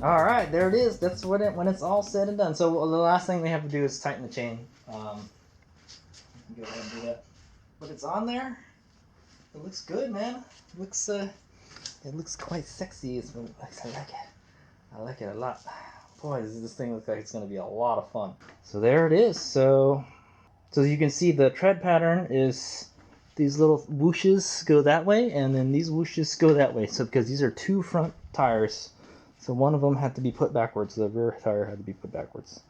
All right, there it is. That's what when it's all said and done. So the last thing we have to do is tighten the chain. Go ahead and do that. But it's on there. It looks good, man. It looks quite sexy. I like it. I like it a lot. Boy, this thing looks like it's going to be a lot of fun. So there it is. So you can see the tread pattern is these little whooshes go that way, and then these whooshes go that way. So because these are two front tires, so one of them had to be put backwards. The rear tire had to be put backwards.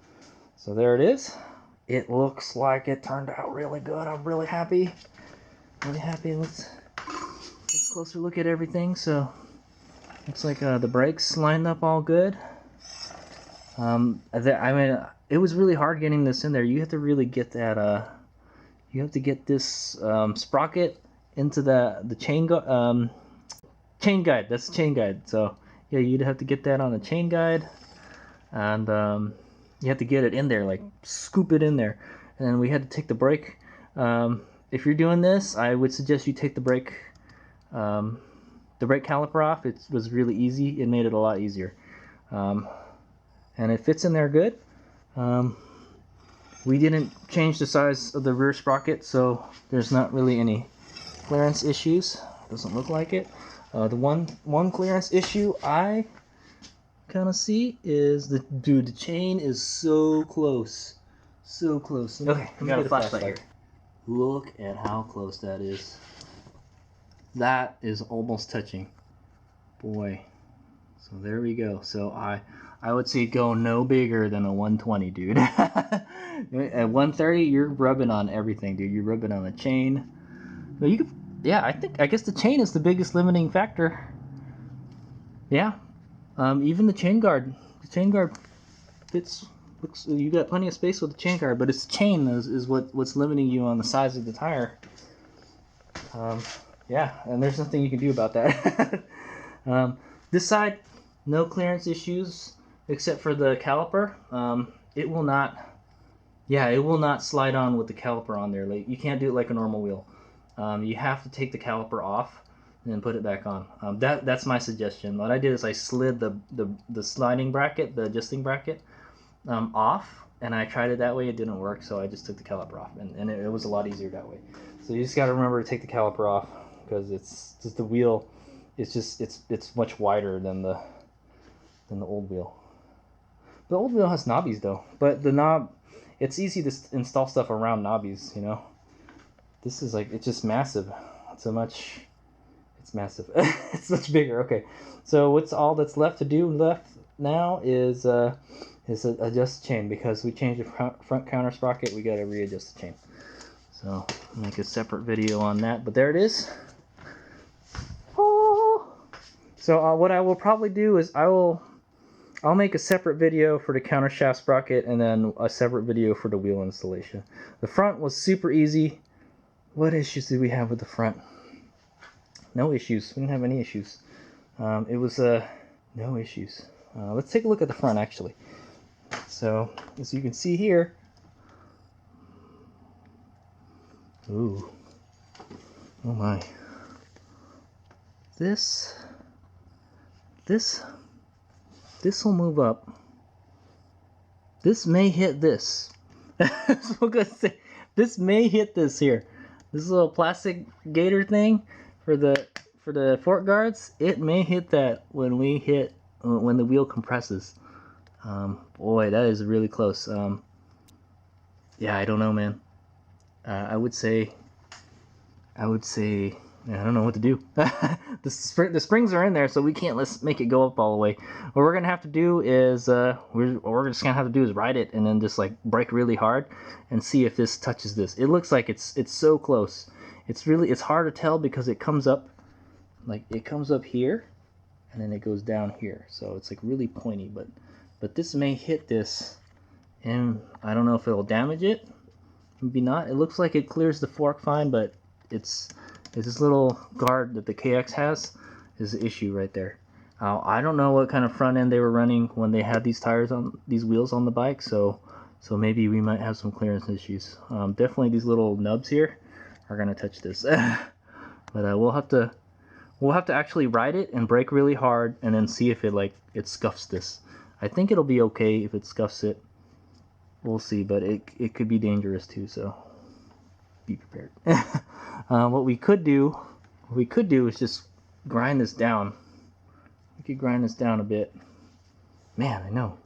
So there it is. It looks like it turned out really good. I'm really happy. Really happy. Let's take a closer look at everything. So looks like the brakes lined up all good. I mean, it was really hard getting this in there. You have to really get that. You have to get this sprocket into the chain guide. That's the chain guide. So yeah, you'd have to get that on the chain guide, and you have to get it in there, like scoop it in there. And then we had to take the brake. If you're doing this, I would suggest you take the brake caliper off. It was really easy. It made it a lot easier, and it fits in there good. We didn't change the size of the rear sprocket, so there's not really any clearance issues. Doesn't look like it. The one clearance issue I kind of see is the chain is so close, so close. Okay, I got a flashlight here. Look at how close that is. That is almost touching. Boy. So there we go. So I would say go no bigger than a 120, dude. At 130, you're rubbing on everything, dude. You're rubbing on the chain. But you could, yeah, I guess the chain is the biggest limiting factor. Yeah. Even the chain guard. The chain guard fits. You got plenty of space with the chain guard, but it's the chain is what's limiting you on the size of the tire. Yeah, and there's nothing you can do about that. This side, no clearance issues except for the caliper. It will not slide on with the caliper on there. Like, you can't do it like a normal wheel. You have to take the caliper off and then put it back on. That's my suggestion. What I did is I slid the sliding bracket, the adjusting bracket, off, and I tried it that way. It didn't work, so I just took the caliper off, and it was a lot easier that way. So you just got to remember to take the caliper off, because it's just the wheel. It's much wider than the old wheel. The old wheel has knobbies though, but the knob, it's easy to install stuff around knobbies, you know. This is like, it's just massive. It's massive. It's much bigger. Okay, so what's all that's left to do now is adjust the chain, because we changed the front counter sprocket. We got to readjust the chain. So I'll make a separate video on that, but there it is. Oh. So what I will probably do is I'll make a separate video for the counter shaft sprocket, and then a separate video for the wheel installation. The front was super easy. What issues did we have with the front? No issues. We didn't have any issues. It was no issues. Let's take a look at the front actually. So as you can see here, ooh, oh my, this will move up. This may hit this. So I'm gonna say, this may hit this here. This little plastic gator thing for the fork guards. It may hit that when the wheel compresses. Boy, that is really close. Yeah, I don't know, man. I would say I don't know what to do. The springs are in there, so we can't make it go up all the way. What we're gonna have to do is we're just gonna have to do is ride it and then just like brake really hard and see if this touches this. It looks like it's so close. It's hard to tell because it comes up here and then it goes down here, so it's like really pointy. But this may hit this, and I don't know if it'll damage it. Maybe not. It looks like it clears the fork fine, but it's this little guard that the KX has is the issue right there. I don't know what kind of front end they were running when they had these wheels on the bike, so maybe we might have some clearance issues. Definitely these little nubs here are gonna touch this. But we'll have We'll have to actually ride it and brake really hard and then see if it scuffs this. I think it'll be okay if it scuffs it. We'll see, but it could be dangerous too, so be prepared. What we could do is just grind this down. We could grind this down a bit. Man, I know.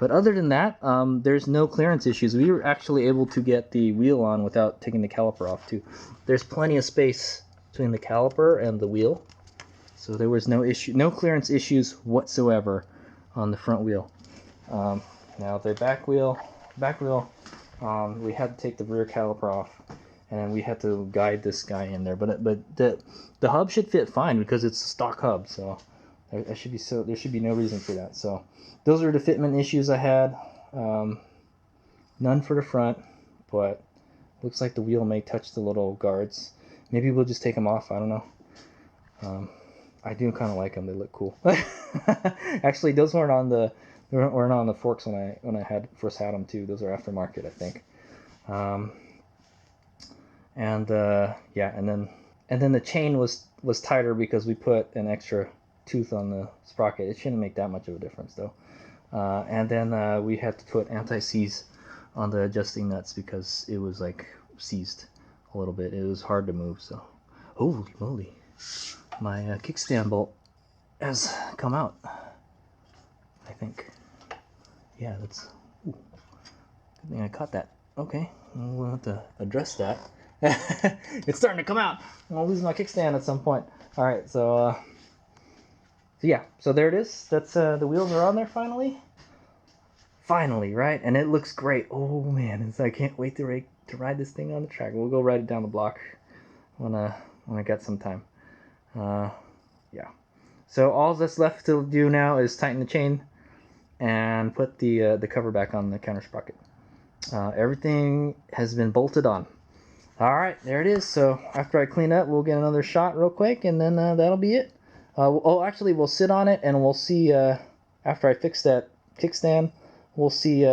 But other than that, there's no clearance issues. We were actually able to get the wheel on without taking the caliper off too. There's plenty of space between the caliper and the wheel, so there was no clearance issues whatsoever on the front wheel. Now the back wheel, we had to take the rear caliper off, and we had to guide this guy in there. But the hub should fit fine because it's a stock hub, so there should be no reason for that. So those are the fitment issues I had. None for the front, but looks like the wheel may touch the little guards. Maybe we'll just take them off. I don't know. I do kind of like them. They look cool. Actually, those weren't on the forks when I first had them too. Those are aftermarket, I think. Yeah, and then the chain was tighter because we put an extra tooth on the sprocket. It shouldn't make that much of a difference though. And then we had to put anti-seize on the adjusting nuts because it was like seized a little bit. It was hard to move. So, holy moly, my kickstand bolt has come out, I think. Yeah, that's good thing I caught that. Okay, we'll have to address that. It's starting to come out. I'll lose my kickstand at some point. All right, so yeah, so there it is. That's the wheels are on there finally. Finally, right? And it looks great. Oh man, I can't wait to ride this thing on the track. We'll go ride it down the block when I get some time. Yeah. So all that's left to do now is tighten the chain and put the cover back on the counter sprocket. Everything has been bolted on. All right, there it is. So after I clean up, we'll get another shot real quick, and then that'll be it. Actually, we'll sit on it and we'll see after I fix that kickstand. We'll see.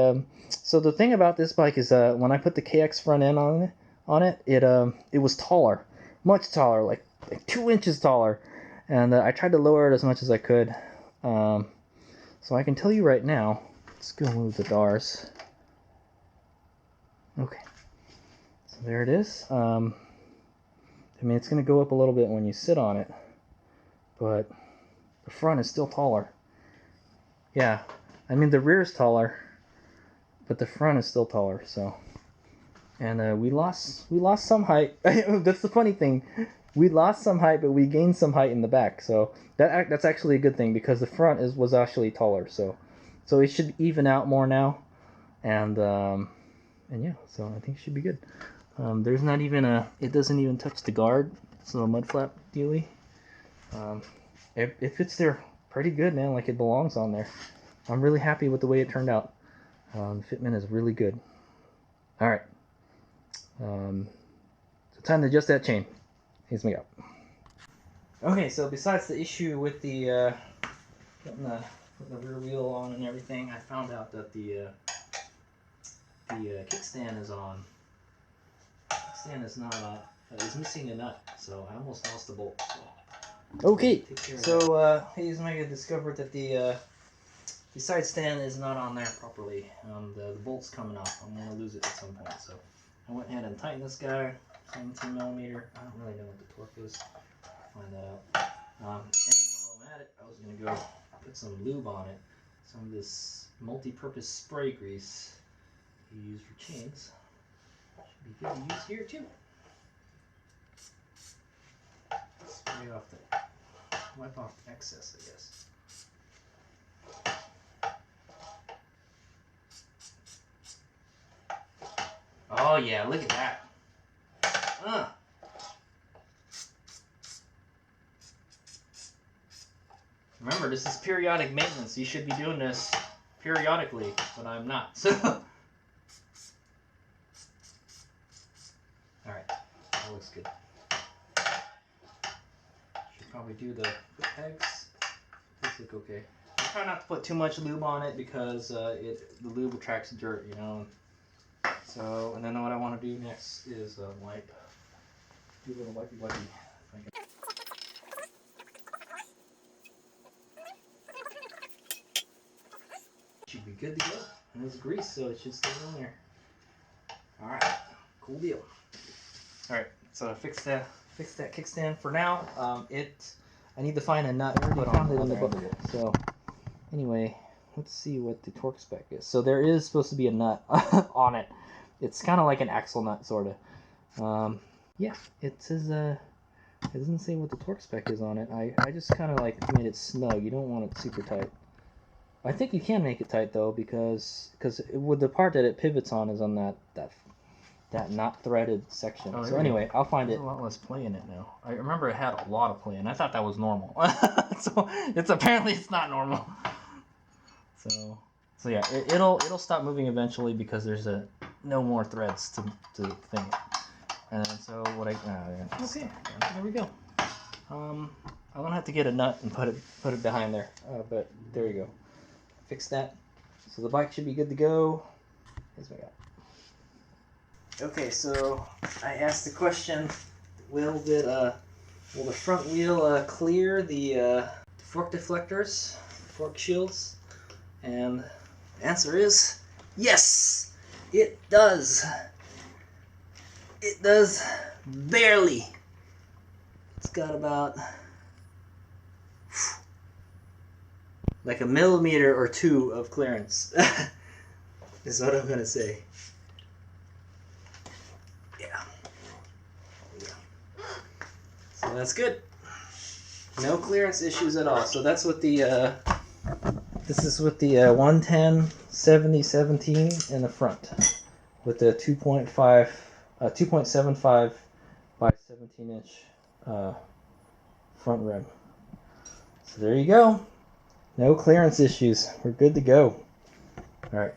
So the thing about this bike is when I put the KX front end on it, it was taller, much taller, like 2 inches taller, and I tried to lower it as much as I could. So I can tell you right now. Let's go move the DARs. Okay. So there it is. I mean, it's going to go up a little bit when you sit on it, but the front is still taller. Yeah, I mean the rear is taller, but the front is still taller. So, and we lost some height. That's the funny thing. We lost some height, but we gained some height in the back. So that's actually a good thing because the front was actually taller. So it should even out more now, and yeah. So I think it should be good. There's not even it doesn't even touch the guard. It's a little mud flap dealy. It fits there pretty good, man. Like it belongs on there. I'm really happy with the way it turned out. The fitment is really good. All right. So time to adjust that chain. Here's me up. Okay, so besides the issue with the putting the rear wheel on and everything, I found out that the kickstand is on. Kickstand is not on. It's missing a nut, so I almost lost the bolt. So. Okay, so here's when I discovered that the side stand is not on there properly. The bolt's coming off. I'm gonna lose it at some point. So I went ahead and tightened this guy. 17 millimeter. I don't really know what the torque is. Find that out. And while I'm at it, I was gonna go put some lube on it. Some of this multi-purpose spray grease you use for chains. Should be good to use here too. Spray off wipe off the excess, I guess. Oh yeah, look at that. Remember, this is periodic maintenance. You should be doing this periodically, but I'm not. So, alright, that looks good. Should probably do the foot pegs. These look okay. I try not to put too much lube on it because the lube attracts dirt, you know. So, and then what I want to do next is wipe. Do a little wipey. should be good to go. And it's grease, so it should stay on there. Alright, cool deal. Alright, so I fixed that kickstand for now. I need to find a nut. I already found it in the book. So anyway, let's see what the torque spec is. So there is supposed to be a nut on it. It's kind of like an axle nut, sort of. Yeah, it says it doesn't say what the torque spec is on it. I just kind of like made it snug. You don't want it super tight. I think you can make it tight though, because with the part that it pivots on is on that not threaded section. So anyway, I'll find it. There's a lot less play in it now. I remember it had a lot of play, and I thought that was normal. So apparently it's not normal. So yeah, it'll stop moving eventually because there's no more threads to thing. And so what okay, there we go. I'm gonna have to get a nut and put it behind there. But there you go. Fix that. So the bike should be good to go. Here's my guy. Okay, so I asked the question: will the front wheel clear the fork deflectors, fork shields? And the answer is yes, it does. It does barely. It's got about like a millimeter or two of clearance. Is what I'm gonna say. Yeah. So that's good. No clearance issues at all. So that's what the this is with the 110 70-17 in the front, with the 2.75 by 17-inch front rim. So there you go. No clearance issues. We're good to go. All right.